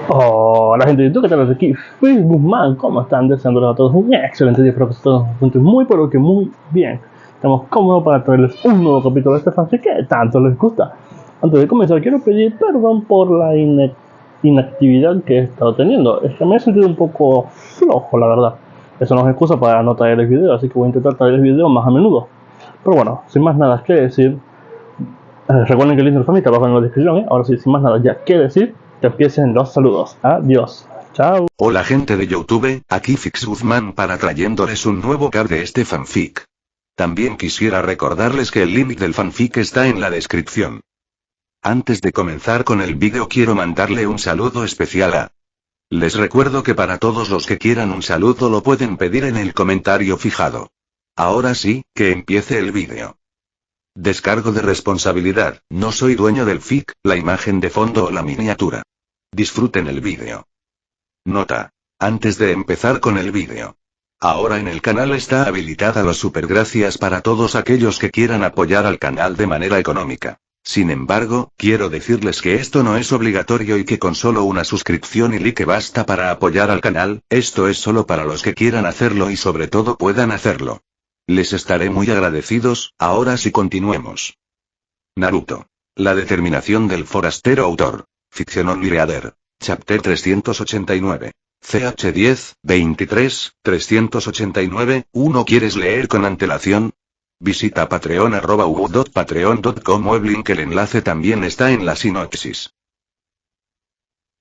Hola gente de YouTube, ¿qué tal? Aquí Facebook Man, ¿cómo están? Deseándoles a todos un excelente día, espero que todos se encuentren muy pero que muy bien. Estamos cómodos para traerles un nuevo capítulo de este fanfic que tanto les gusta. Antes de comenzar quiero pedir perdón por la inactividad que he estado teniendo. Es que me he sentido un poco flojo, la verdad. Eso no es excusa para no traerles video, así que voy a intentar traerles video más a menudo. Pero bueno, sin más nada que decir, recuerden que el link del fanfic está abajo en la descripción, Ahora sí, sin más nada ya que decir, que empiecen los saludos. Adiós. Chao. Hola gente de YouTube, aquí Fix Guzmán para trayéndoles un nuevo cap de este fanfic. También quisiera recordarles que el link del fanfic está en la descripción. Antes de comenzar con el vídeo quiero mandarle un saludo especial a... Les recuerdo que para todos los que quieran un saludo lo pueden pedir en el comentario fijado. Ahora sí, que empiece el vídeo. Descargo de responsabilidad, no soy dueño del fic, la imagen de fondo o la miniatura. Disfruten el vídeo. Nota. Antes de empezar con el vídeo. Ahora en el canal está habilitada la supergracias para todos aquellos que quieran apoyar al canal de manera económica. Sin embargo, quiero decirles que esto no es obligatorio y que con solo una suscripción y like basta para apoyar al canal, esto es solo para los que quieran hacerlo y sobre todo puedan hacerlo. Les estaré muy agradecidos. Ahora sí continuemos. Naruto. La determinación del forastero autor. Ficción on Reader. Chapter 389. CH10, 23, 389, ¿1 quieres leer con antelación? Visita patreon@patreon.com o el link, el enlace también está en la sinopsis.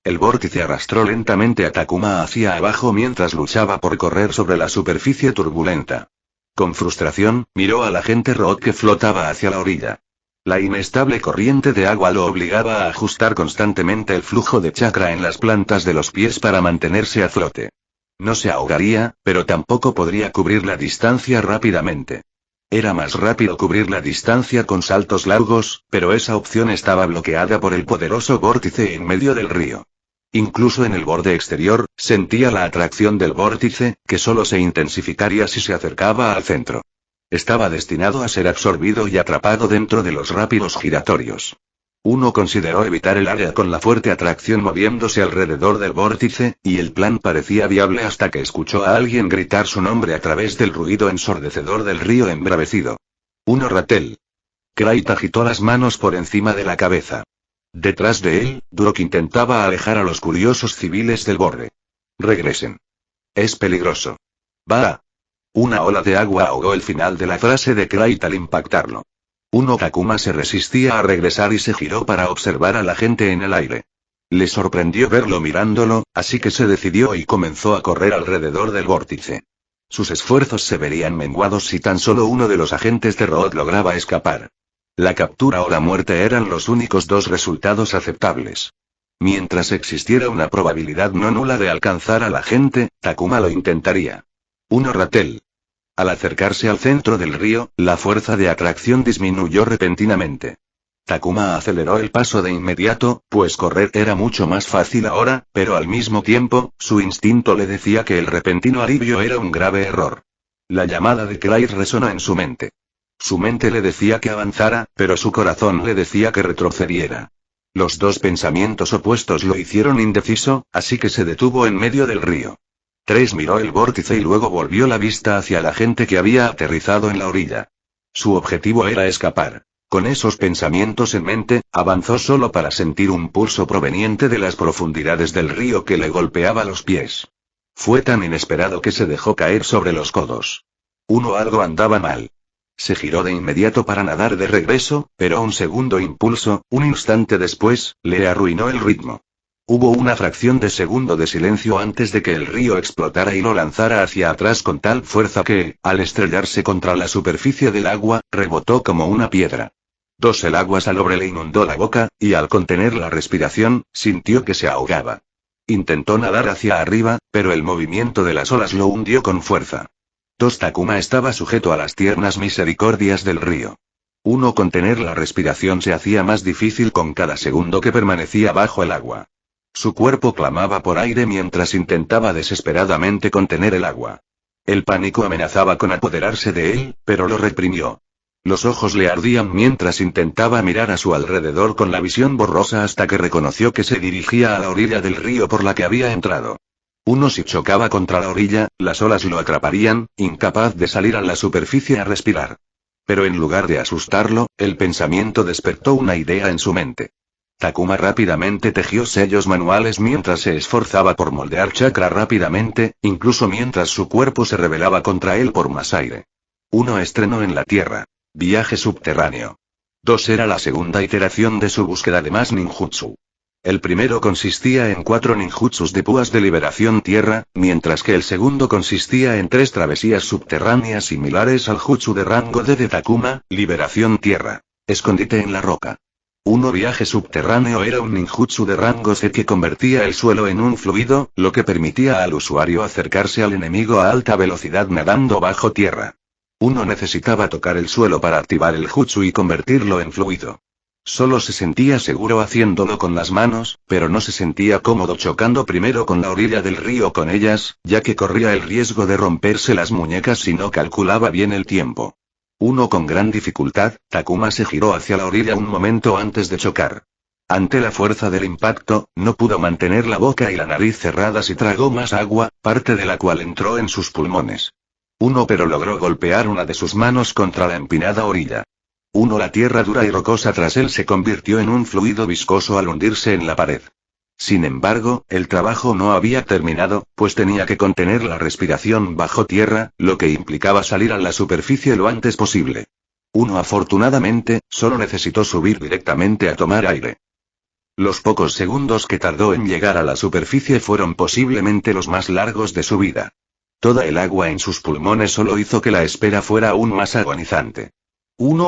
El vórtice arrastró lentamente a Takuma hacia abajo mientras luchaba por correr sobre la superficie turbulenta. Con frustración, miró a la agente Road que flotaba hacia la orilla. La inestable corriente de agua lo obligaba a ajustar constantemente el flujo de chakra en las plantas de los pies para mantenerse a flote. No se ahogaría, pero tampoco podría cubrir la distancia rápidamente. Era más rápido cubrir la distancia con saltos largos, pero esa opción estaba bloqueada por el poderoso vórtice en medio del río. Incluso en el borde exterior, sentía la atracción del vórtice, que solo se intensificaría si se acercaba al centro. Estaba destinado a ser absorbido y atrapado dentro de los rápidos giratorios. Uno consideró evitar el área con la fuerte atracción moviéndose alrededor del vórtice, y el plan parecía viable hasta que escuchó a alguien gritar su nombre a través del ruido ensordecedor del río embravecido. Uno Ratel. Krait agitó las manos por encima de la cabeza. Detrás de él, Durok intentaba alejar a los curiosos civiles del borde. Regresen. Es peligroso. ¡Va! Una ola de agua ahogó el final de la frase de Krait al impactarlo. Takuma se resistía a regresar y se giró para observar a la gente en el aire. Le sorprendió verlo mirándolo, así que se decidió y comenzó a correr alrededor del vórtice. Sus esfuerzos se verían menguados si tan solo uno de los agentes de Road lograba escapar. La captura o la muerte eran los únicos dos resultados aceptables. Mientras existiera una probabilidad no nula de alcanzar a la gente, Takuma lo intentaría. Ratel. Al acercarse al centro del río, la fuerza de atracción disminuyó repentinamente. Takuma aceleró el paso de inmediato, pues correr era mucho más fácil ahora, pero al mismo tiempo, su instinto le decía que el repentino alivio era un grave error. La llamada de Krait resonó en su mente. Su mente le decía que avanzara, pero su corazón le decía que retrocediera. Los dos pensamientos opuestos lo hicieron indeciso, así que se detuvo en medio del río. Miró el vórtice y luego volvió la vista hacia la gente que había aterrizado en la orilla. Su objetivo era escapar. Con esos pensamientos en mente, avanzó solo para sentir un pulso proveniente de las profundidades del río que le golpeaba los pies. Fue tan inesperado que se dejó caer sobre los codos. Algo andaba mal. Se giró de inmediato para nadar de regreso, pero un segundo impulso, un instante después, le arruinó el ritmo. Hubo una fracción de segundo de silencio antes de que el río explotara y lo lanzara hacia atrás con tal fuerza que, al estrellarse contra la superficie del agua, rebotó como una piedra. El agua salobre le inundó la boca, y al contener la respiración, sintió que se ahogaba. Intentó nadar hacia arriba, pero el movimiento de las olas lo hundió con fuerza. Takuma estaba sujeto a las tiernas misericordias del río. Contener la respiración se hacía más difícil con cada segundo que permanecía bajo el agua. Su cuerpo clamaba por aire mientras intentaba desesperadamente contener el agua. El pánico amenazaba con apoderarse de él, pero lo reprimió. Los ojos le ardían mientras intentaba mirar a su alrededor con la visión borrosa hasta que reconoció que se dirigía a la orilla del río por la que había entrado. Si chocaba contra la orilla, las olas lo atraparían, incapaz de salir a la superficie a respirar. Pero en lugar de asustarlo, el pensamiento despertó una idea en su mente. Takuma rápidamente tejió sellos manuales mientras se esforzaba por moldear chakra rápidamente, incluso mientras su cuerpo se rebelaba contra él por más aire. Estrenó en la Tierra. Viaje subterráneo. 2 era la segunda iteración de su búsqueda de más ninjutsu. El primero consistía en 4 ninjutsus de púas de liberación tierra, mientras que el segundo consistía en 3 travesías subterráneas similares al jutsu de rango D de Takuma, liberación tierra. Escondite en la roca. Viaje subterráneo era un ninjutsu de rango C que convertía el suelo en un fluido, lo que permitía al usuario acercarse al enemigo a alta velocidad nadando bajo tierra. Necesitaba tocar el suelo para activar el jutsu y convertirlo en fluido. Solo se sentía seguro haciéndolo con las manos, pero no se sentía cómodo chocando primero con la orilla del río con ellas, ya que corría el riesgo de romperse las muñecas si no calculaba bien el tiempo. Con gran dificultad, Takuma se giró hacia la orilla un momento antes de chocar. Ante la fuerza del impacto, no pudo mantener la boca y la nariz cerradas y tragó más agua, parte de la cual entró en sus pulmones. Pero logró golpear una de sus manos contra la empinada orilla. La tierra dura y rocosa tras él se convirtió en un fluido viscoso al hundirse en la pared. Sin embargo, el trabajo no había terminado, pues tenía que contener la respiración bajo tierra, lo que implicaba salir a la superficie lo antes posible. Afortunadamente, solo necesitó subir directamente a tomar aire. Los pocos segundos que tardó en llegar a la superficie fueron posiblemente los más largos de su vida. Toda el agua en sus pulmones solo hizo que la espera fuera aún más agonizante.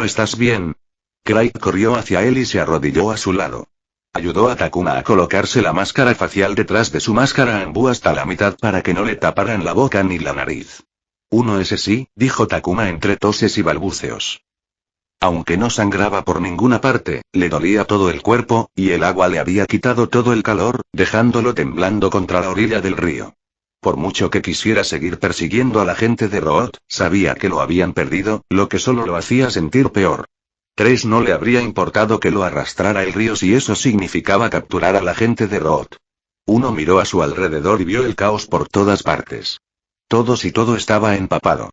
¿Estás bien? Craig corrió hacia él y se arrodilló a su lado. Ayudó a Takuma a colocarse la máscara facial detrás de su máscara ambú hasta la mitad para que no le taparan la boca ni la nariz. Ese sí, dijo Takuma entre toses y balbuceos. Aunque no sangraba por ninguna parte, le dolía todo el cuerpo, y el agua le había quitado todo el calor, dejándolo temblando contra la orilla del río. Por mucho que quisiera seguir persiguiendo a la gente de Root, sabía que lo habían perdido, lo que solo lo hacía sentir peor. No le habría importado que lo arrastrara el río si eso significaba capturar a la gente de Root. Miró a su alrededor y vio el caos por todas partes. Todo estaba empapado.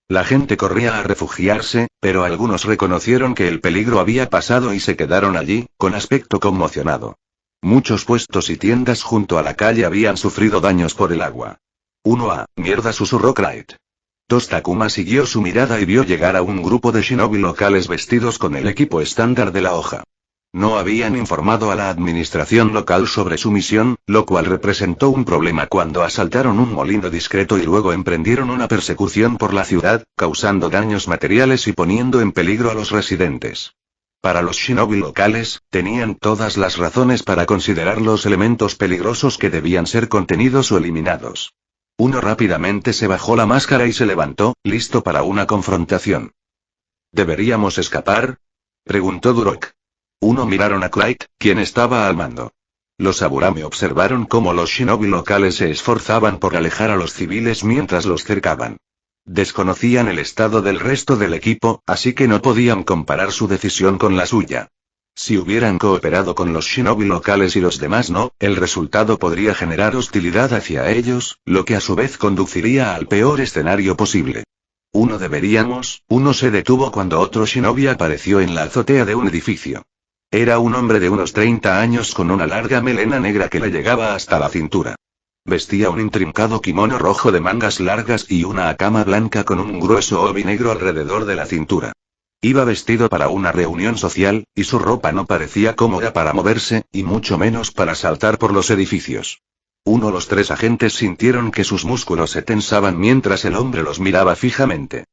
La gente corría a refugiarse, pero algunos reconocieron que el peligro había pasado y se quedaron allí, con aspecto conmocionado. Muchos puestos y tiendas junto a la calle habían sufrido daños por el agua. Mierda, susurró Craig. Takuma siguió su mirada y vio llegar a un grupo de shinobi locales vestidos con el equipo estándar de la hoja. No habían informado a la administración local sobre su misión, lo cual representó un problema cuando asaltaron un molino discreto y luego emprendieron una persecución por la ciudad, causando daños materiales y poniendo en peligro a los residentes. Para los shinobi locales, tenían todas las razones para considerar los elementos peligrosos que debían ser contenidos o eliminados. Rápidamente se bajó la máscara y se levantó, listo para una confrontación. ¿Deberíamos escapar?, preguntó Durok. Miraron a Clyde, quien estaba al mando. Los Aburame observaron cómo los shinobi locales se esforzaban por alejar a los civiles mientras los cercaban. Desconocían el estado del resto del equipo, así que no podían comparar su decisión con la suya. Si hubieran cooperado con los shinobi locales y los demás no, el resultado podría generar hostilidad hacia ellos, lo que a su vez conduciría al peor escenario posible. Deberíamos. Se detuvo cuando otro shinobi apareció en la azotea de un edificio. Era un hombre de unos 30 años con una larga melena negra que le llegaba hasta la cintura. Vestía un intrincado kimono rojo de mangas largas y una hakama blanca con un grueso obi negro alrededor de la cintura. Iba vestido para una reunión social, y su ropa no parecía cómoda para moverse, y mucho menos para saltar por los edificios. Los 3 agentes sintieron que sus músculos se tensaban mientras el hombre los miraba fijamente.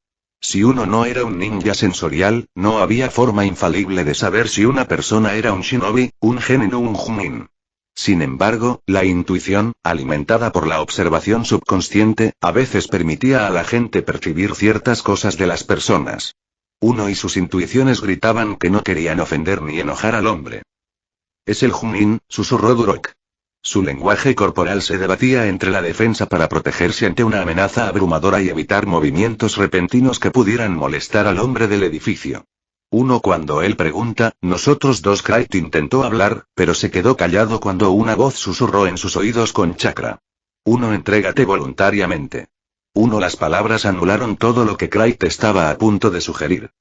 Si no era un ninja sensorial, no había forma infalible de saber si una persona era un shinobi, un genin o un junin. Sin embargo, la intuición, alimentada por la observación subconsciente, a veces permitía a la gente percibir ciertas cosas de las personas. Y sus intuiciones gritaban que no querían ofender ni enojar al hombre. Es el junin, susurró Durok. Su lenguaje corporal se debatía entre la defensa para protegerse ante una amenaza abrumadora y evitar movimientos repentinos que pudieran molestar al hombre del edificio. Cuando él pregunta, nosotros dos. Craig intentó hablar, pero se quedó callado cuando una voz susurró en sus oídos con chakra. Entrégate voluntariamente. Las palabras anularon todo lo que Craig estaba a punto de sugerir.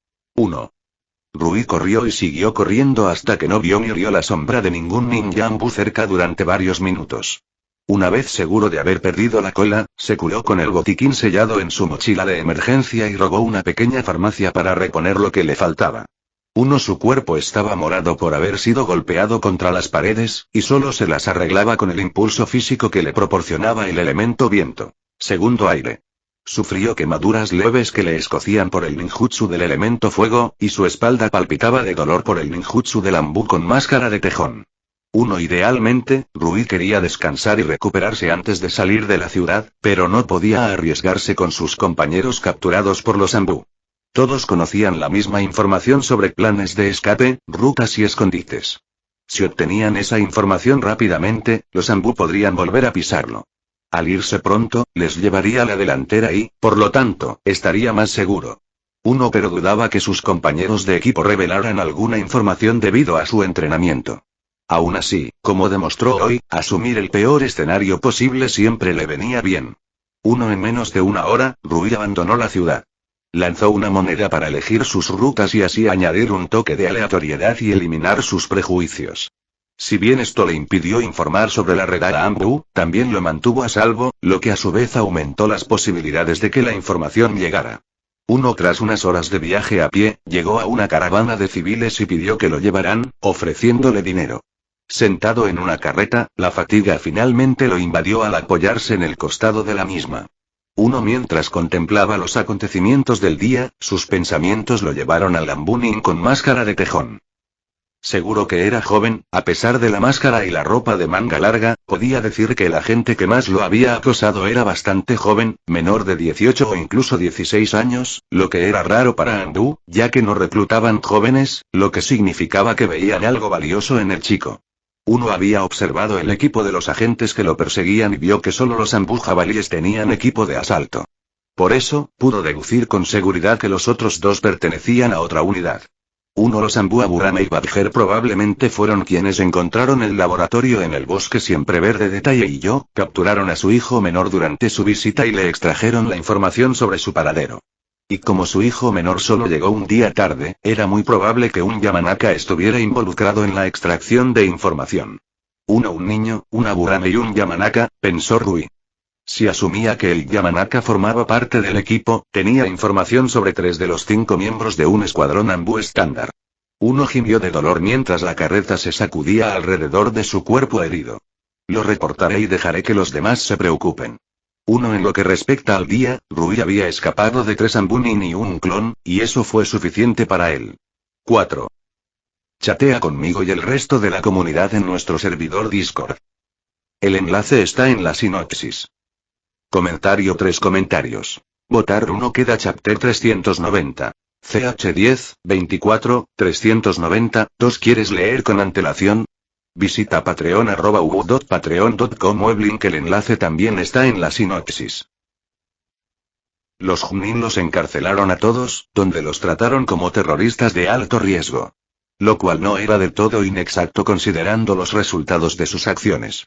Rui corrió y siguió corriendo hasta que no vio ni olió la sombra de ningún ninjambu cerca durante varios minutos. Una vez seguro de haber perdido la cola, se curó con el botiquín sellado en su mochila de emergencia y robó una pequeña farmacia para reponer lo que le faltaba. Su cuerpo estaba morado por haber sido golpeado contra las paredes, y solo se las arreglaba con el impulso físico que le proporcionaba el elemento viento. Segundo aire. Sufrió quemaduras leves que le escocían por el ninjutsu del elemento fuego, y su espalda palpitaba de dolor por el ninjutsu del ambú con máscara de tejón. Idealmente, Rui quería descansar y recuperarse antes de salir de la ciudad, pero no podía arriesgarse con sus compañeros capturados por los ambú. Todos conocían la misma información sobre planes de escape, rutas y escondites. Si obtenían esa información rápidamente, los ambú podrían volver a pisarlo. Al irse pronto, les llevaría a la delantera y, por lo tanto, estaría más seguro. Pero dudaba que sus compañeros de equipo revelaran alguna información debido a su entrenamiento. Aún así, como demostró hoy, asumir el peor escenario posible siempre le venía bien. En menos de una hora, Rui abandonó la ciudad. Lanzó una moneda para elegir sus rutas y así añadir un toque de aleatoriedad y eliminar sus prejuicios. Si bien esto le impidió informar sobre la redada Ambu, también lo mantuvo a salvo, lo que a su vez aumentó las posibilidades de que la información llegara. Tras unas horas de viaje a pie, llegó a una caravana de civiles y pidió que lo llevaran, ofreciéndole dinero. Sentado en una carreta, la fatiga finalmente lo invadió al apoyarse en el costado de la misma. Mientras contemplaba los acontecimientos del día, sus pensamientos lo llevaron al Ambunin con máscara de tejón. Seguro que era joven, a pesar de la máscara y la ropa de manga larga, podía decir que el agente que más lo había acosado era bastante joven, menor de 18 o incluso 16 años, lo que era raro para Andú, ya que no reclutaban jóvenes, lo que significaba que veían algo valioso en el chico. Había observado el equipo de los agentes que lo perseguían y vio que solo los ambú jabalíes tenían equipo de asalto. Por eso, pudo deducir con seguridad que los otros dos pertenecían a otra unidad. Los ambú Aburame y Badger probablemente fueron quienes encontraron el laboratorio en el bosque siempre verde de Taye y yo, capturaron a su hijo menor durante su visita y le extrajeron la información sobre su paradero. Y como su hijo menor solo llegó un día tarde, era muy probable que un Yamanaka estuviera involucrado en la extracción de información. Un niño, un Aburame y un Yamanaka, pensó Rui. Si asumía que el Yamanaka formaba parte del equipo, tenía información sobre 3 de los 5 miembros de un escuadrón ambú estándar. Gimió de dolor mientras la carreta se sacudía alrededor de su cuerpo herido. Lo reportaré y dejaré que los demás se preocupen. En lo que respecta al día, Rui había escapado de 3 Ambunin y un clon, y eso fue suficiente para él. 4. Chatea conmigo y el resto de la comunidad en nuestro servidor Discord. El enlace está en la sinopsis. Comentario 3 comentarios. Votar 1 queda chapter 390. CH10, 24, 390, 2 ¿Quieres leer con antelación? Visita patreon@patreon.com o el link. El enlace también está en la sinopsis. Los Junin los encarcelaron a todos, donde los trataron como terroristas de alto riesgo. Lo cual no era del todo inexacto considerando los resultados de sus acciones.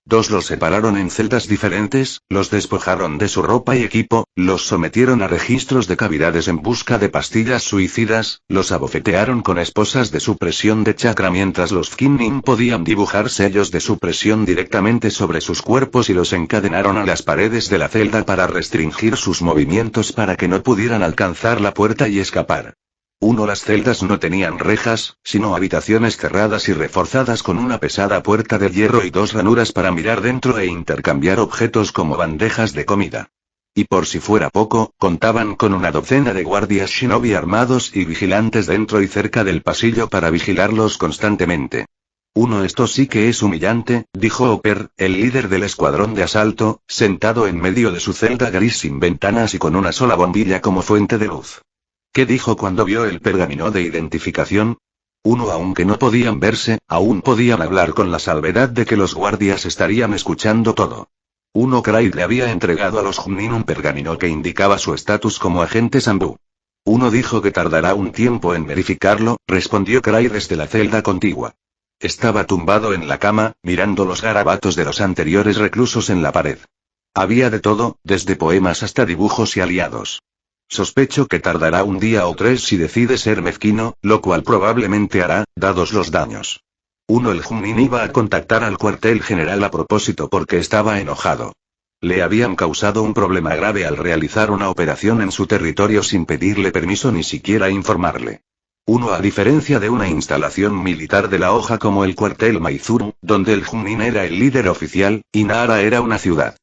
2 Los separaron en celdas diferentes, los despojaron de su ropa y equipo, los sometieron a registros de cavidades en busca de pastillas suicidas, los abofetearon con esposas de supresión de chakra mientras los Kinnin podían dibujar sellos de supresión directamente sobre sus cuerpos y los encadenaron a las paredes de la celda para restringir sus movimientos para que no pudieran alcanzar la puerta y escapar. Las celdas no tenían rejas, sino habitaciones cerradas y reforzadas con una pesada puerta de hierro y 2 ranuras para mirar dentro e intercambiar objetos como bandejas de comida. Y por si fuera poco, contaban con una docena de guardias shinobi armados y vigilantes dentro y cerca del pasillo para vigilarlos constantemente. Esto sí que es humillante, dijo Oper, el líder del escuadrón de asalto, sentado en medio de su celda gris sin ventanas y con una sola bombilla como fuente de luz. ¿Qué dijo cuando vio el pergamino de identificación? Uno, aunque no podían verse, aún podían hablar con la salvedad de que los guardias estarían escuchando todo. Craig le había entregado a los Junin un pergamino que indicaba su estatus como agente Sambu. Dijo que tardará un tiempo en verificarlo, respondió Craig desde la celda contigua. Estaba tumbado en la cama, mirando los garabatos de los anteriores reclusos en la pared. Había de todo, desde poemas hasta dibujos y aliados. Sospecho que tardará un día o 3 si decide ser mezquino, lo cual probablemente hará, dados los daños. El Junin iba a contactar al cuartel general a propósito porque estaba enojado. Le habían causado un problema grave al realizar una operación en su territorio sin pedirle permiso ni siquiera informarle. A diferencia de una instalación militar de la hoja como el cuartel Maizuru, donde el Junin era el líder oficial, y Nara era una ciudad.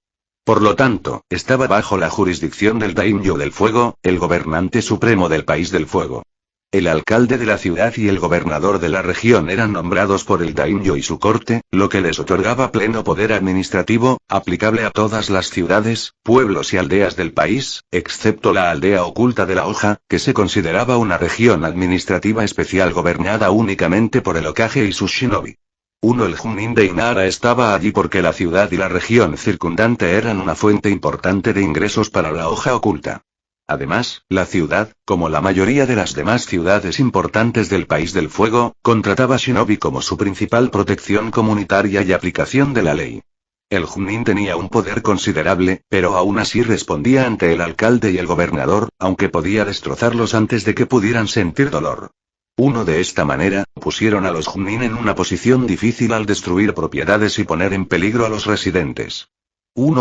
Por lo tanto, estaba bajo la jurisdicción del Daimyo del Fuego, el gobernante supremo del País del Fuego. El alcalde de la ciudad y el gobernador de la región eran nombrados por el Daimyo y su corte, lo que les otorgaba pleno poder administrativo, aplicable a todas las ciudades, pueblos y aldeas del país, excepto la aldea oculta de la hoja, que se consideraba una región administrativa especial gobernada únicamente por el Hokage y sus shinobi. El Junin de Inara estaba allí porque la ciudad y la región circundante eran una fuente importante de ingresos para la hoja oculta. Además, la ciudad, como la mayoría de las demás ciudades importantes del País del Fuego, contrataba shinobi como su principal protección comunitaria y aplicación de la ley. El Junin tenía un poder considerable, pero aún así respondía ante el alcalde y el gobernador, aunque podía destrozarlos antes de que pudieran sentir dolor. De esta manera, pusieron a los Junin en una posición difícil al destruir propiedades y poner en peligro a los residentes.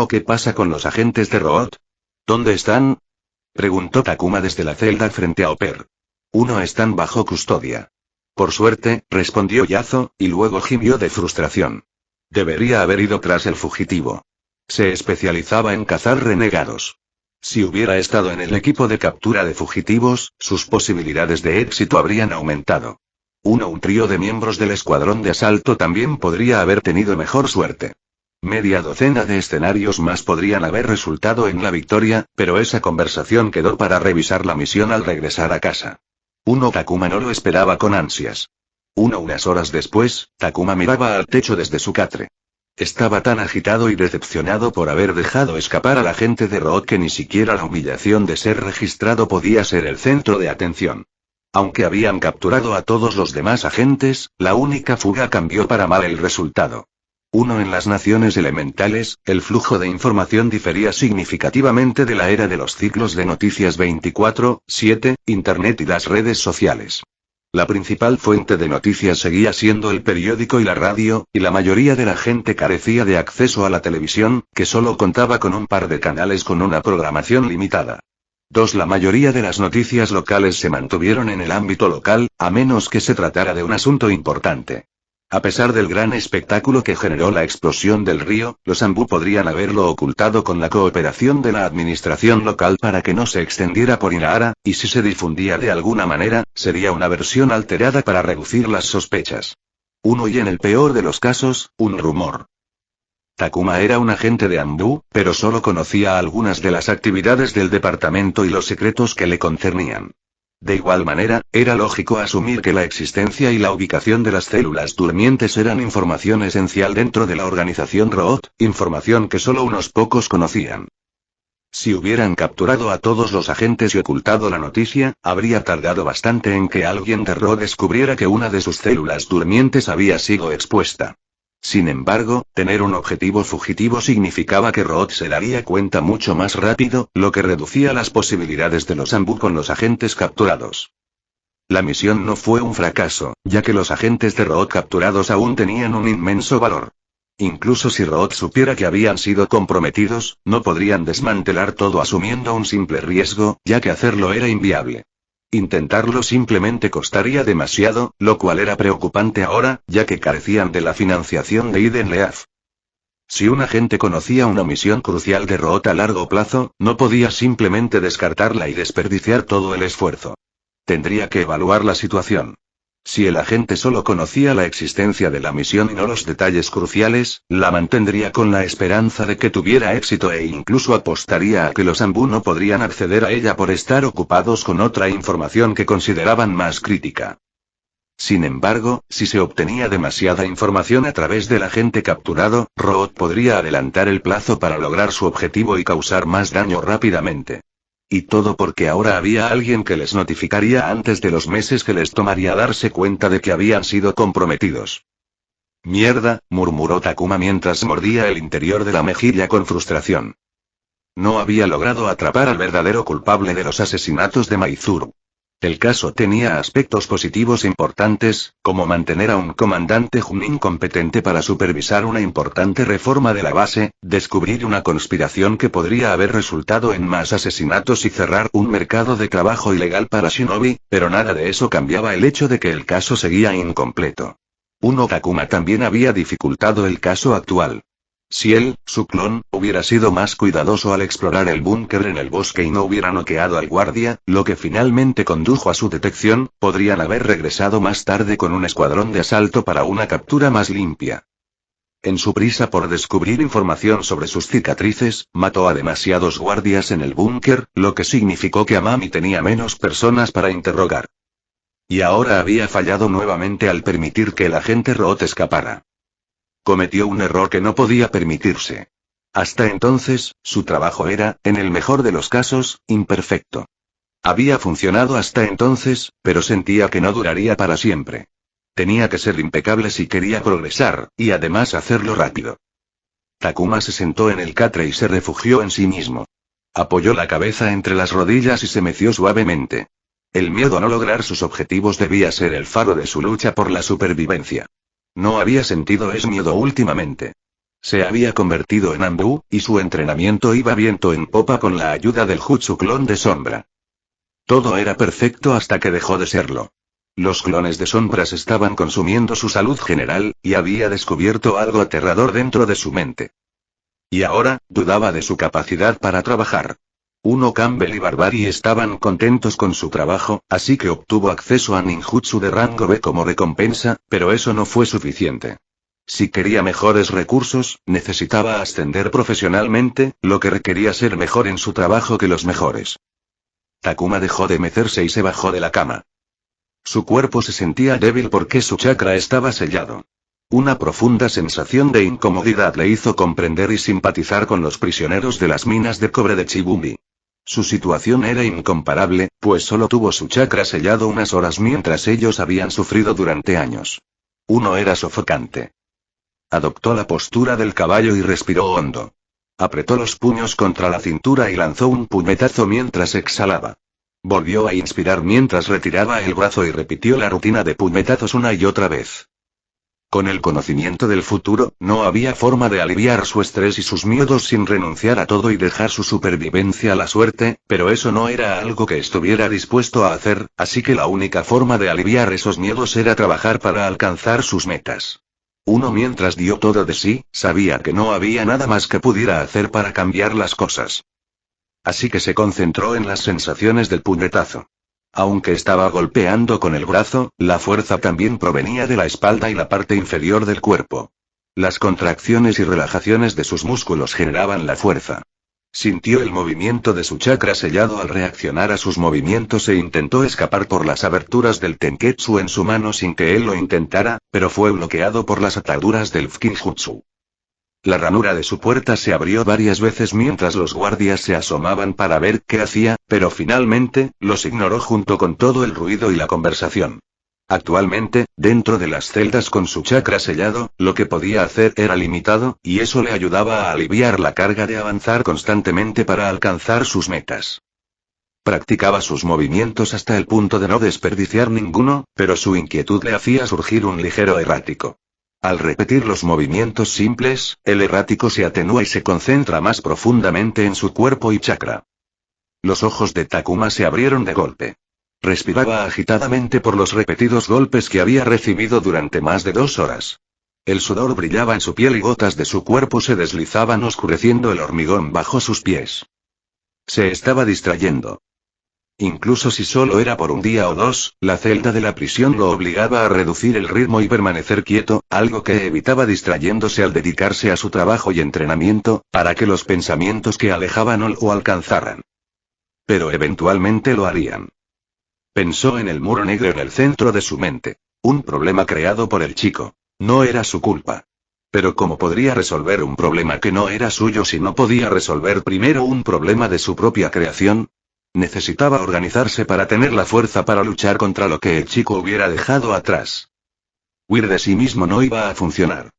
¿Qué pasa con los agentes de Root? ¿Dónde están? Preguntó Takuma desde la celda frente a Oper. Están bajo custodia. Por suerte, respondió Yazo, y luego gimió de frustración. Debería haber ido tras el fugitivo. Se especializaba en cazar renegados. Si hubiera estado en el equipo de captura de fugitivos, sus posibilidades de éxito habrían aumentado. Un trío de miembros del escuadrón de asalto también podría haber tenido mejor suerte. Media docena de escenarios más podrían haber resultado en la victoria, pero esa conversación quedó para revisar la misión al regresar a casa. Takuma no lo esperaba con ansias. Unas horas después, Takuma miraba al techo desde su catre. Estaba tan agitado y decepcionado por haber dejado escapar a la gente de Root que ni siquiera la humillación de ser registrado podía ser el centro de atención. Aunque habían capturado a todos los demás agentes, la única fuga cambió para mal el resultado. En las naciones elementales, el flujo de información difería significativamente de la era de los ciclos de noticias 24/7, Internet y las redes sociales. La principal fuente de noticias seguía siendo el periódico y la radio, y la mayoría de la gente carecía de acceso a la televisión, que solo contaba con un par de canales con una programación limitada. La mayoría de las noticias locales se mantuvieron en el ámbito local, a menos que se tratara de un asunto importante. A pesar del gran espectáculo que generó la explosión del río, los Anbu podrían haberlo ocultado con la cooperación de la administración local para que no se extendiera por Inahara, y si se difundía de alguna manera, sería una versión alterada para reducir las sospechas. Y en el peor de los casos, un rumor. Takuma era un agente de Anbu, pero solo conocía algunas de las actividades del departamento y los secretos que le concernían. De igual manera, era lógico asumir que la existencia y la ubicación de las células durmientes eran información esencial dentro de la organización Root, información que solo unos pocos conocían. Si hubieran capturado a todos los agentes y ocultado la noticia, habría tardado bastante en que alguien de Root descubriera que una de sus células durmientes había sido expuesta. Sin embargo, tener un objetivo fugitivo significaba que Root se daría cuenta mucho más rápido, lo que reducía las posibilidades de los Anbu con los agentes capturados. La misión no fue un fracaso, ya que los agentes de Root capturados aún tenían un inmenso valor. Incluso si Root supiera que habían sido comprometidos, no podrían desmantelar todo asumiendo un simple riesgo, ya que hacerlo era inviable. Intentarlo simplemente costaría demasiado, lo cual era preocupante ahora, ya que carecían de la financiación de Iden Leaf. Si un agente conocía una misión crucial de Root a largo plazo, no podía simplemente descartarla y desperdiciar todo el esfuerzo. Tendría que evaluar la situación. Si el agente solo conocía la existencia de la misión y no los detalles cruciales, la mantendría con la esperanza de que tuviera éxito e incluso apostaría a que los Anbu no podrían acceder a ella por estar ocupados con otra información que consideraban más crítica. Sin embargo, si se obtenía demasiada información a través del agente capturado, Root podría adelantar el plazo para lograr su objetivo y causar más daño rápidamente. Y todo porque ahora había alguien que les notificaría antes de los meses que les tomaría darse cuenta de que habían sido comprometidos. Mierda, murmuró Takuma mientras mordía el interior de la mejilla con frustración. No había logrado atrapar al verdadero culpable de los asesinatos de Maizuru. El caso tenía aspectos positivos importantes, como mantener a un comandante Junin competente para supervisar una importante reforma de la base, descubrir una conspiración que podría haber resultado en más asesinatos y cerrar un mercado de trabajo ilegal para Shinobi, pero nada de eso cambiaba el hecho de que el caso seguía incompleto. Takuma también había dificultado el caso actual. Si él, su clon, hubiera sido más cuidadoso al explorar el búnker en el bosque y no hubiera noqueado al guardia, lo que finalmente condujo a su detección, podrían haber regresado más tarde con un escuadrón de asalto para una captura más limpia. En su prisa por descubrir información sobre sus cicatrices, mató a demasiados guardias en el búnker, lo que significó que Amami tenía menos personas para interrogar. Y ahora había fallado nuevamente al permitir que el agente Root escapara. Cometió un error que no podía permitirse. Hasta entonces, su trabajo era, en el mejor de los casos, imperfecto. Había funcionado hasta entonces, pero sentía que no duraría para siempre. Tenía que ser impecable si quería progresar, y además hacerlo rápido. Takuma se sentó en el catre y se refugió en sí mismo. Apoyó la cabeza entre las rodillas y se meció suavemente. El miedo a no lograr sus objetivos debía ser el faro de su lucha por la supervivencia. No había sentido ese miedo últimamente. Se había convertido en Anbu, y su entrenamiento iba viento en popa con la ayuda del Jutsu clon de sombra. Todo era perfecto hasta que dejó de serlo. Los clones de sombras estaban consumiendo su salud general, y había descubierto algo aterrador dentro de su mente. Y ahora, dudaba de su capacidad para trabajar. Campbell y Barbari estaban contentos con su trabajo, así que obtuvo acceso a ninjutsu de rango B como recompensa, pero eso no fue suficiente. Si quería mejores recursos, necesitaba ascender profesionalmente, lo que requería ser mejor en su trabajo que los mejores. Takuma dejó de mecerse y se bajó de la cama. Su cuerpo se sentía débil porque su chakra estaba sellado. Una profunda sensación de incomodidad le hizo comprender y simpatizar con los prisioneros de las minas de cobre de Chibumi. Su situación era incomparable, pues solo tuvo su chakra sellado unas horas mientras ellos habían sufrido durante años. Era sofocante. Adoptó la postura del caballo y respiró hondo. Apretó los puños contra la cintura y lanzó un puñetazo mientras exhalaba. Volvió a inspirar mientras retiraba el brazo y repitió la rutina de puñetazos una y otra vez. Con el conocimiento del futuro, no había forma de aliviar su estrés y sus miedos sin renunciar a todo y dejar su supervivencia a la suerte, pero eso no era algo que estuviera dispuesto a hacer, así que la única forma de aliviar esos miedos era trabajar para alcanzar sus metas. Mientras dio todo de sí, sabía que no había nada más que pudiera hacer para cambiar las cosas. Así que se concentró en las sensaciones del puñetazo. Aunque estaba golpeando con el brazo, la fuerza también provenía de la espalda y la parte inferior del cuerpo. Las contracciones y relajaciones de sus músculos generaban la fuerza. Sintió el movimiento de su chakra sellado al reaccionar a sus movimientos e intentó escapar por las aberturas del tenketsu en su mano sin que él lo intentara, pero fue bloqueado por las ataduras del Fukinjutsu. La ranura de su puerta se abrió varias veces mientras los guardias se asomaban para ver qué hacía, pero finalmente, los ignoró junto con todo el ruido y la conversación. Actualmente, dentro de las celdas con su chakra sellado, lo que podía hacer era limitado, y eso le ayudaba a aliviar la carga de avanzar constantemente para alcanzar sus metas. Practicaba sus movimientos hasta el punto de no desperdiciar ninguno, pero su inquietud le hacía surgir un ligero errático. Al repetir los movimientos simples, el errático se atenúa y se concentra más profundamente en su cuerpo y chakra. Los ojos de Takuma se abrieron de golpe. Respiraba agitadamente por los repetidos golpes que había recibido durante más de 2 horas. El sudor brillaba en su piel y gotas de su cuerpo se deslizaban oscureciendo el hormigón bajo sus pies. Se estaba distrayendo. Incluso si solo era por un día o 2, la celda de la prisión lo obligaba a reducir el ritmo y permanecer quieto, algo que evitaba distrayéndose al dedicarse a su trabajo y entrenamiento, para que los pensamientos que alejaban no lo alcanzaran. Pero eventualmente lo harían. Pensó en el muro negro en el centro de su mente. Un problema creado por el chico. No era su culpa. Pero ¿cómo podría resolver un problema que no era suyo si no podía resolver primero un problema de su propia creación? Necesitaba organizarse para tener la fuerza para luchar contra lo que el chico hubiera dejado atrás. Huir de sí mismo no iba a funcionar.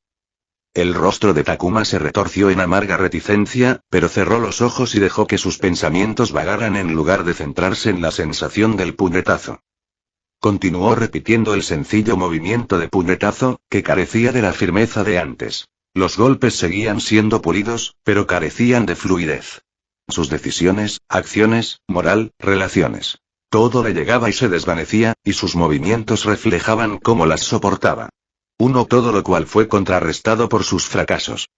El rostro de Takuma se retorció en amarga reticencia, pero cerró los ojos y dejó que sus pensamientos vagaran en lugar de centrarse en la sensación del puñetazo. Continuó repitiendo el sencillo movimiento de puñetazo, que carecía de la firmeza de antes. Los golpes seguían siendo pulidos, pero carecían de fluidez. Sus decisiones, acciones, moral, relaciones. Todo le llegaba y se desvanecía, y sus movimientos reflejaban cómo las soportaba. Todo lo cual fue contrarrestado por sus fracasos.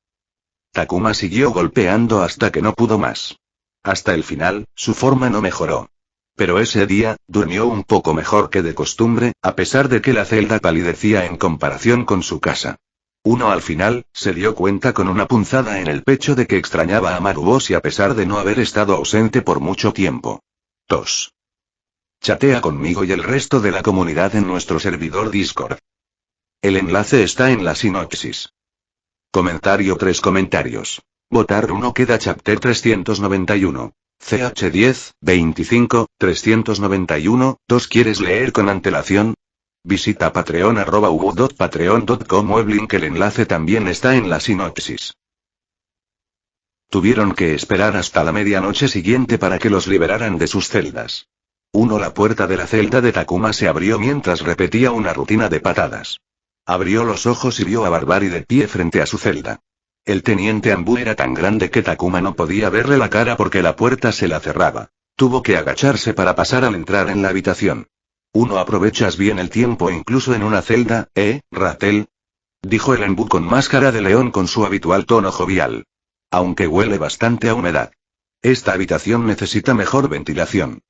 Takuma siguió golpeando hasta que no pudo más. Hasta el final, su forma no mejoró. Pero ese día, durmió un poco mejor que de costumbre, a pesar de que la celda palidecía en comparación con su casa. Al final, se dio cuenta con una punzada en el pecho de que extrañaba a Maruboshi a pesar de no haber estado ausente por mucho tiempo. Tos. Chatea conmigo y el resto de la comunidad en nuestro servidor Discord. El enlace está en la sinopsis. Comentario 3 comentarios. Votar 1 queda chapter 391. CH10, 25, 391, 2 ¿Quieres leer con antelación? Visita patreon@ubu.patreon.com o el link, el enlace también está en la sinopsis. Tuvieron que esperar hasta la medianoche siguiente para que los liberaran de sus celdas. La puerta de la celda de Takuma se abrió mientras repetía una rutina de patadas. Abrió los ojos y vio a Barbari de pie frente a su celda. El teniente Ambu era tan grande que Takuma no podía verle la cara porque la puerta se la cerraba. Tuvo que agacharse para pasar al entrar en la habitación. ¿Aprovechas bien el tiempo incluso en una celda, Ratel? Dijo el Ambu con máscara de león con su habitual tono jovial. Aunque huele bastante a humedad. Esta habitación necesita mejor ventilación.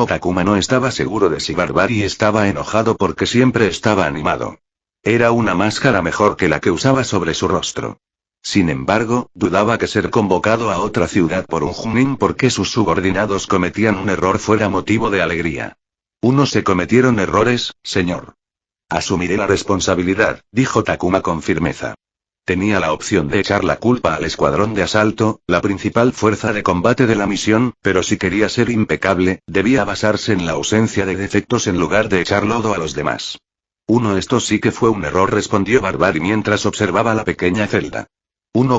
Takuma no estaba seguro de si Barbari estaba enojado porque siempre estaba animado. Era una máscara mejor que la que usaba sobre su rostro. Sin embargo, dudaba que ser convocado a otra ciudad por un Junin porque sus subordinados cometían un error fuera motivo de alegría. Se cometieron errores, señor. Asumiré la responsabilidad, dijo Takuma con firmeza. Tenía la opción de echar la culpa al escuadrón de asalto, la principal fuerza de combate de la misión, pero si quería ser impecable, debía basarse en la ausencia de defectos en lugar de echar lodo a los demás. Esto sí que fue un error, respondió Barbari mientras observaba la pequeña celda.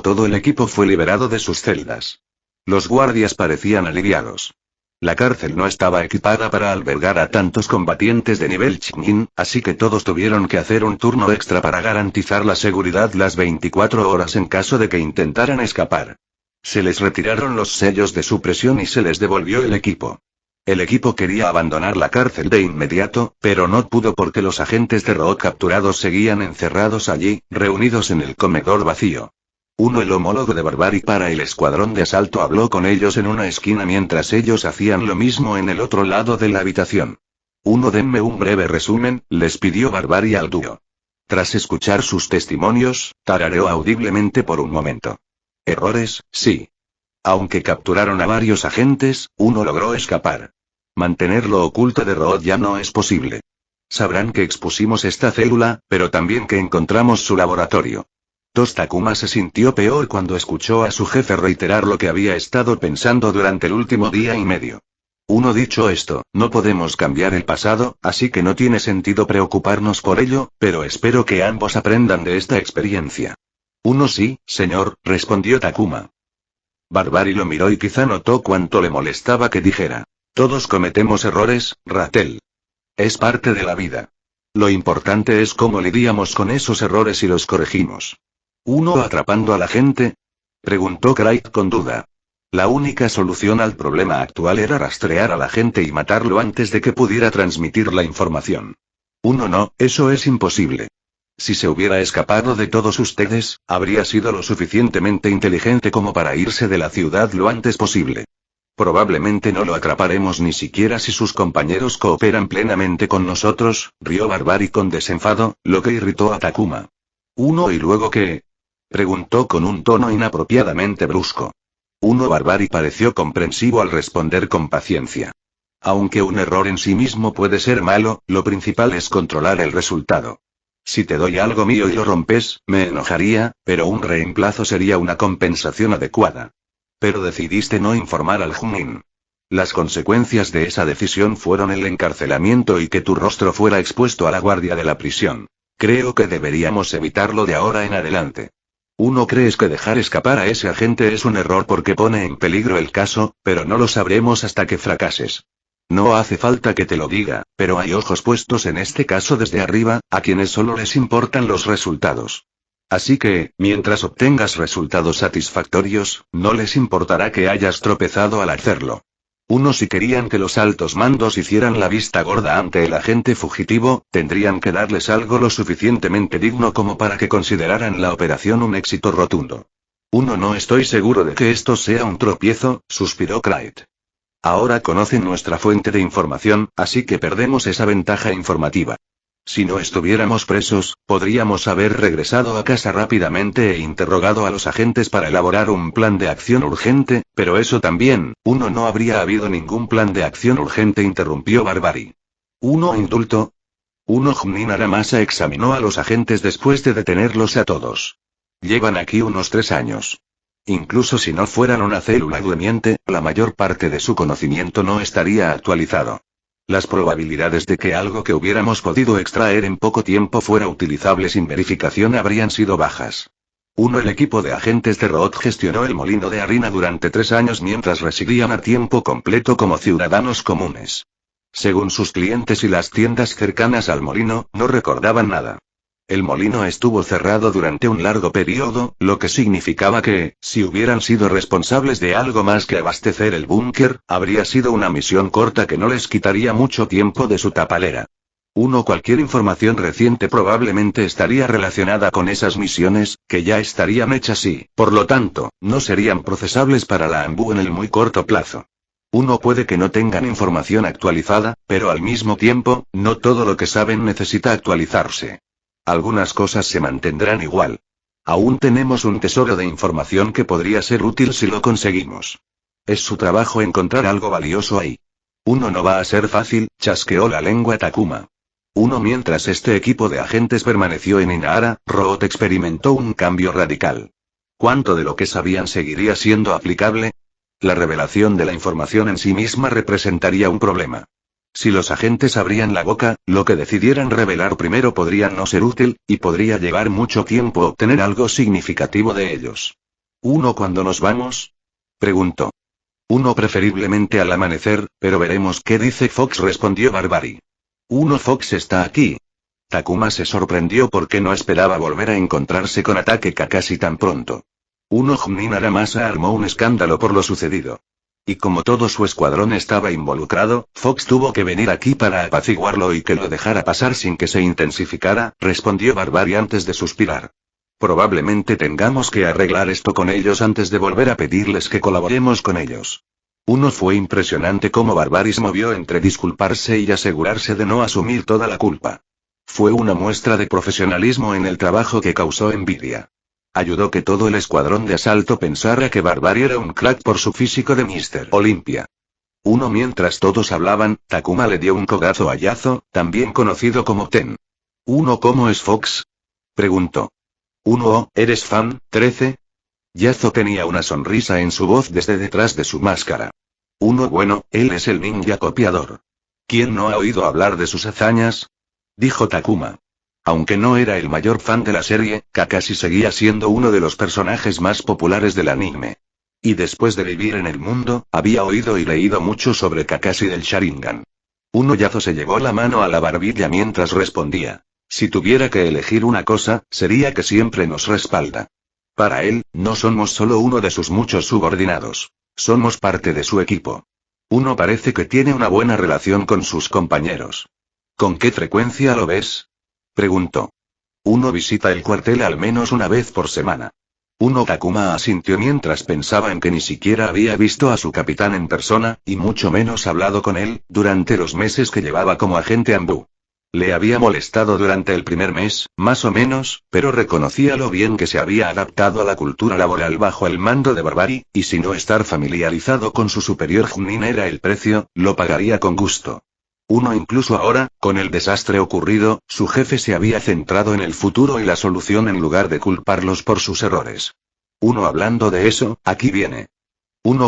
Todo el equipo fue liberado de sus celdas. Los guardias parecían aliviados. La cárcel no estaba equipada para albergar a tantos combatientes de nivel Chunin, así que todos tuvieron que hacer un turno extra para garantizar la seguridad las 24 horas en caso de que intentaran escapar. Se les retiraron los sellos de supresión y se les devolvió el equipo. El equipo quería abandonar la cárcel de inmediato, pero no pudo porque los agentes de Rook capturados seguían encerrados allí, reunidos en el comedor vacío. El homólogo de Barbari para el escuadrón de asalto habló con ellos en una esquina mientras ellos hacían lo mismo en el otro lado de la habitación. Denme un breve resumen, les pidió Barbari al dúo. Tras escuchar sus testimonios, tarareó audiblemente por un momento. Errores, sí. Aunque capturaron a varios agentes, logró escapar. Mantenerlo oculto de Root ya no es posible. Sabrán que expusimos esta célula, pero también que encontramos su laboratorio. Takuma se sintió peor cuando escuchó a su jefe reiterar lo que había estado pensando durante el último día y medio. Dicho esto, no podemos cambiar el pasado, así que no tiene sentido preocuparnos por ello, pero espero que ambos aprendan de esta experiencia. Sí, señor, respondió Takuma. Barbari lo miró y quizá notó cuánto le molestaba que dijera. Todos cometemos errores, Ratel. Es parte de la vida. Lo importante es cómo lidiamos con esos errores y los corregimos. ¿Atrapando a la gente? Preguntó Craig con duda. La única solución al problema actual era rastrear a la gente y matarlo antes de que pudiera transmitir la información. No, eso es imposible. Si se hubiera escapado de todos ustedes, habría sido lo suficientemente inteligente como para irse de la ciudad lo antes posible. Probablemente no lo atraparemos ni siquiera si sus compañeros cooperan plenamente con nosotros, rió Barbari con desenfado, lo que irritó a Takuma. ¿Y luego qué? Preguntó con un tono inapropiadamente brusco. Barbari pareció comprensivo al responder con paciencia. Aunque un error en sí mismo puede ser malo, lo principal es controlar el resultado. Si te doy algo mío y lo rompes, me enojaría, pero un reemplazo sería una compensación adecuada. Pero decidiste no informar al Junin. Las consecuencias de esa decisión fueron el encarcelamiento y que tu rostro fuera expuesto a la guardia de la prisión. Creo que deberíamos evitarlo de ahora en adelante. ¿Crees que dejar escapar a ese agente es un error porque pone en peligro el caso, pero no lo sabremos hasta que fracases? No hace falta que te lo diga, pero hay ojos puestos en este caso desde arriba, a quienes solo les importan los resultados. Así que, mientras obtengas resultados satisfactorios, no les importará que hayas tropezado al hacerlo. Si querían que los altos mandos hicieran la vista gorda ante el agente fugitivo, tendrían que darles algo lo suficientemente digno como para que consideraran la operación un éxito rotundo. No estoy seguro de que esto sea un tropiezo, suspiró Clyde. Ahora conocen nuestra fuente de información, así que perdemos esa ventaja informativa. Si no estuviéramos presos, podríamos haber regresado a casa rápidamente e interrogado a los agentes para elaborar un plan de acción urgente, pero eso también, no habría habido ningún plan de acción urgente, interrumpió Barbary. Indulto. Junin Aramasa examinó a los agentes después de detenerlos a todos. Llevan aquí unos 3 años. Incluso si no fueran una célula durmiente, la mayor parte de su conocimiento no estaría actualizado. Las probabilidades de que algo que hubiéramos podido extraer en poco tiempo fuera utilizable sin verificación habrían sido bajas. El equipo de agentes de Root gestionó el molino de harina durante 3 años mientras residían a tiempo completo como ciudadanos comunes. Según sus clientes y las tiendas cercanas al molino, no recordaban nada. El molino estuvo cerrado durante un largo periodo, lo que significaba que, si hubieran sido responsables de algo más que abastecer el búnker, habría sido una misión corta que no les quitaría mucho tiempo de su tapalera. Cualquier información reciente probablemente estaría relacionada con esas misiones, que ya estarían hechas y, por lo tanto, no serían procesables para la ANBU en el muy corto plazo. Puede que no tengan información actualizada, pero al mismo tiempo, no todo lo que saben necesita actualizarse. Algunas cosas se mantendrán igual. Aún tenemos un tesoro de información que podría ser útil si lo conseguimos. Es su trabajo encontrar algo valioso ahí. No va a ser fácil, chasqueó la lengua Takuma. Mientras este equipo de agentes permaneció en Inahara, Root experimentó un cambio radical. ¿Cuánto de lo que sabían seguiría siendo aplicable? La revelación de la información en sí misma representaría un problema. Si los agentes abrían la boca, lo que decidieran revelar primero podría no ser útil, y podría llevar mucho tiempo obtener algo significativo de ellos. ¿Cuándo nos vamos? Preguntó. Preferiblemente al amanecer, pero veremos qué dice Fox, respondió Barbary. Fox está aquí. Takuma se sorprendió porque no esperaba volver a encontrarse con Ataque Kakashi tan pronto. Junin Aramasa armó un escándalo por lo sucedido. Y como todo su escuadrón estaba involucrado, Fox tuvo que venir aquí para apaciguarlo y que lo dejara pasar sin que se intensificara, respondió Barbary antes de suspirar. Probablemente tengamos que arreglar esto con ellos antes de volver a pedirles que colaboremos con ellos. Fue impresionante cómo Barbary se movió entre disculparse y asegurarse de no asumir toda la culpa. Fue una muestra de profesionalismo en el trabajo que causó envidia. Ayudó que todo el escuadrón de asalto pensara que Barbary era un crack por su físico de Mr. Olympia. Mientras todos hablaban, Takuma le dio un codazo a Yazo, también conocido como Ten. ¿Cómo es Fox? Preguntó. ¿Eres fan, 13? Yazo tenía una sonrisa en su voz desde detrás de su máscara. Bueno, él es el ninja copiador. ¿Quién no ha oído hablar de sus hazañas? Dijo Takuma. Aunque no era el mayor fan de la serie, Kakashi seguía siendo uno de los personajes más populares del anime. Y después de vivir en el mundo, había oído y leído mucho sobre Kakashi del Sharingan. Yazo se llevó la mano a la barbilla mientras respondía. Si tuviera que elegir una cosa, sería que siempre nos respalda. Para él, no somos solo uno de sus muchos subordinados. Somos parte de su equipo. Parece que tiene una buena relación con sus compañeros. ¿Con qué frecuencia lo ves? Preguntó. Visita el cuartel al menos una vez por semana. Takuma asintió mientras pensaba en que ni siquiera había visto a su capitán en persona, y mucho menos hablado con él, durante los meses que llevaba como agente ANBU. Le había molestado durante el primer mes, más o menos, pero reconocía lo bien que se había adaptado a la cultura laboral bajo el mando de Barbari, y si no estar familiarizado con su superior Junin era el precio, lo pagaría con gusto. Incluso ahora, con el desastre ocurrido, su jefe se había centrado en el futuro y la solución en lugar de culparlos por sus errores. Hablando de eso, aquí viene.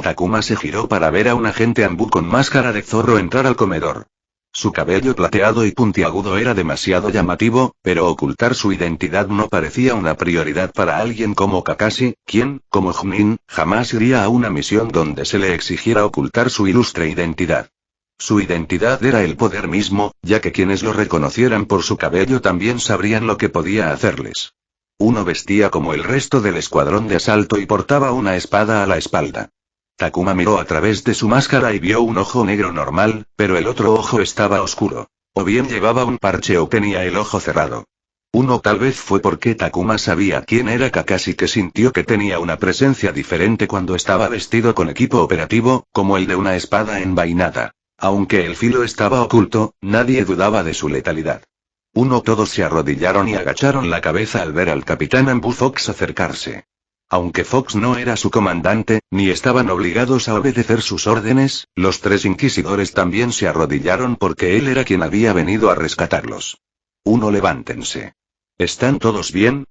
Takuma se giró para ver a un agente Anbu con máscara de zorro entrar al comedor. Su cabello plateado y puntiagudo era demasiado llamativo, pero ocultar su identidad no parecía una prioridad para alguien como Kakashi, quien, como Junin, jamás iría a una misión donde se le exigiera ocultar su ilustre identidad. Su identidad era el poder mismo, ya que quienes lo reconocieran por su cabello también sabrían lo que podía hacerles. Vestía como el resto del escuadrón de asalto y portaba una espada a la espalda. Takuma miró a través de su máscara y vio un ojo negro normal, pero el otro ojo estaba oscuro. O bien llevaba un parche o tenía el ojo cerrado. Tal vez fue porque Takuma sabía quién era Kakashi que sintió que tenía una presencia diferente cuando estaba vestido con equipo operativo, como el de una espada envainada. Aunque el filo estaba oculto, nadie dudaba de su letalidad. Todos se arrodillaron y agacharon la cabeza al ver al capitán Anbu Fox acercarse. Aunque Fox no era su comandante, ni estaban obligados a obedecer sus órdenes, los 3 inquisidores también se arrodillaron porque él era quien había venido a rescatarlos. Levántense. ¿Están todos bien?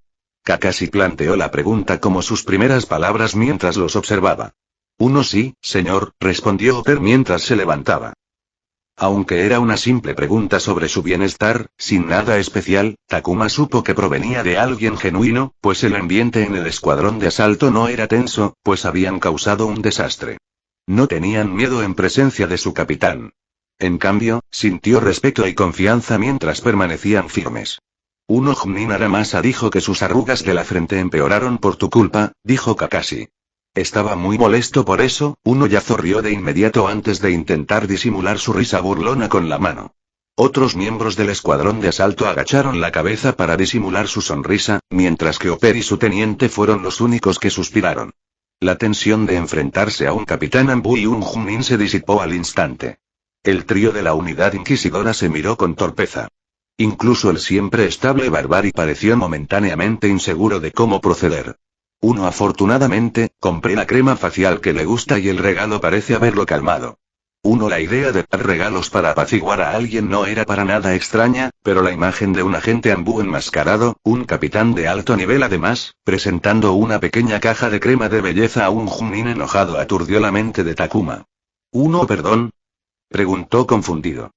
Kakashi planteó la pregunta como sus primeras palabras mientras los observaba. Sí, señor, respondió Oper mientras se levantaba. Aunque era una simple pregunta sobre su bienestar, sin nada especial, Takuma supo que provenía de alguien genuino, pues el ambiente en el escuadrón de asalto no era tenso, pues habían causado un desastre. No tenían miedo en presencia de su capitán. En cambio, sintió respeto y confianza mientras permanecían firmes. Junin Aramasa dijo que sus arrugas de la frente empeoraron por tu culpa, dijo Kakashi. Estaba muy molesto por eso, Yazo rió de inmediato antes de intentar disimular su risa burlona con la mano. Otros miembros del escuadrón de asalto agacharon la cabeza para disimular su sonrisa, mientras que Oper y su teniente fueron los únicos que suspiraron. La tensión de enfrentarse a un capitán Anbu y un Junin se disipó al instante. El trío de la unidad inquisidora se miró con torpeza. Incluso el siempre estable Barbari pareció momentáneamente inseguro de cómo proceder. Afortunadamente, compré la crema facial que le gusta y el regalo parece haberlo calmado. La idea de dar regalos para apaciguar a alguien no era para nada extraña, pero la imagen de un agente Anbu enmascarado, un capitán de alto nivel además, presentando una pequeña caja de crema de belleza a un Junin enojado aturdió la mente de Takuma. ¿Perdón? Preguntó confundido.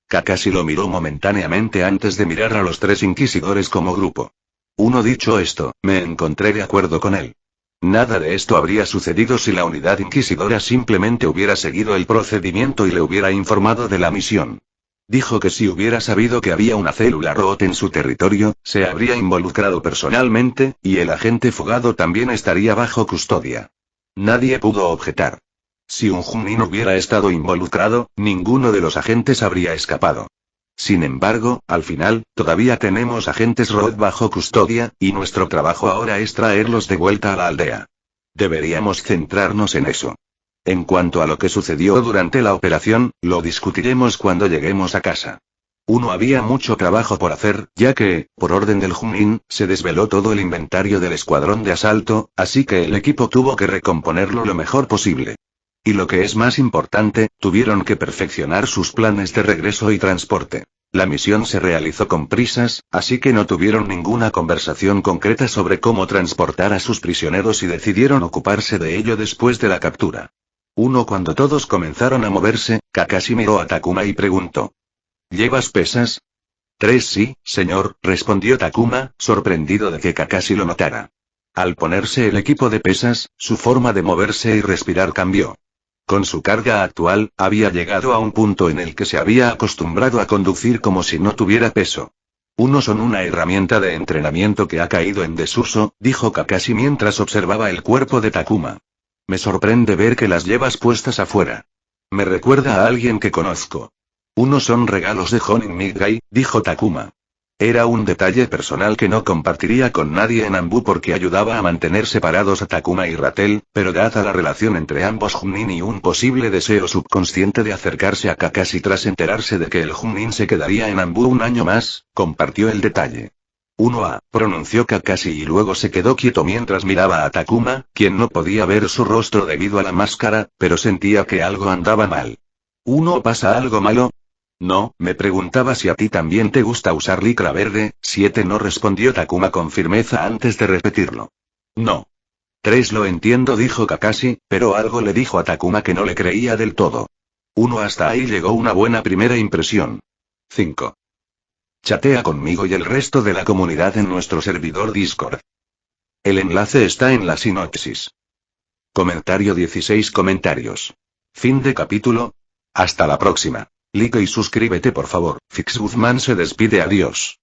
Kakashi lo miró momentáneamente antes de mirar a los 3 inquisidores como grupo. Dicho esto, me encontré de acuerdo con él. Nada de esto habría sucedido si la unidad inquisidora simplemente hubiera seguido el procedimiento y le hubiera informado de la misión. Dijo que si hubiera sabido que había una célula ROT en su territorio, se habría involucrado personalmente, y el agente fugado también estaría bajo custodia. Nadie pudo objetar. Si un Junin hubiera estado involucrado, ninguno de los agentes habría escapado. Sin embargo, al final, todavía tenemos agentes ROT bajo custodia, y nuestro trabajo ahora es traerlos de vuelta a la aldea. Deberíamos centrarnos en eso. En cuanto a lo que sucedió durante la operación, lo discutiremos cuando lleguemos a casa. Había mucho trabajo por hacer, ya que, por orden del Junin, se desveló todo el inventario del escuadrón de asalto, así que el equipo tuvo que recomponerlo lo mejor posible. Y lo que es más importante, tuvieron que perfeccionar sus planes de regreso y transporte. La misión se realizó con prisas, así que no tuvieron ninguna conversación concreta sobre cómo transportar a sus prisioneros y decidieron ocuparse de ello después de la captura. Cuando todos comenzaron a moverse, Kakashi miró a Takuma y preguntó. ¿Llevas pesas? 3 sí, señor, respondió Takuma, sorprendido de que Kakashi lo notara. Al ponerse el equipo de pesas, su forma de moverse y respirar cambió. Con su carga actual, había llegado a un punto en el que se había acostumbrado a conducir como si no tuviera peso. Son una herramienta de entrenamiento que ha caído en desuso, dijo Kakashi mientras observaba el cuerpo de Takuma. Me sorprende ver que las llevas puestas afuera. Me recuerda a alguien que conozco. Son regalos de Jonin Midgai, dijo Takuma. Era un detalle personal que no compartiría con nadie en Anbu porque ayudaba a mantener separados a Takuma y Ratel, pero dada la relación entre ambos Junin y un posible deseo subconsciente de acercarse a Kakashi tras enterarse de que el Junin se quedaría en Anbu un año más, compartió el detalle. 1A, pronunció Kakashi y luego se quedó quieto mientras miraba a Takuma, quien no podía ver su rostro debido a la máscara, pero sentía que algo andaba mal. ¿Pasa algo malo? No, me preguntaba si a ti también te gusta usar licra verde. 7 no respondió Takuma con firmeza antes de repetirlo. No. 3 lo entiendo, dijo Kakashi, pero algo le dijo a Takuma que no le creía del todo. Hasta ahí llegó una buena primera impresión. 5. Chatea conmigo y el resto de la comunidad en nuestro servidor Discord. El enlace está en la sinopsis. Comentario 16 comentarios. Fin de capítulo. Hasta la próxima. Like y suscríbete por favor. Fix Guzmán se despide, adiós.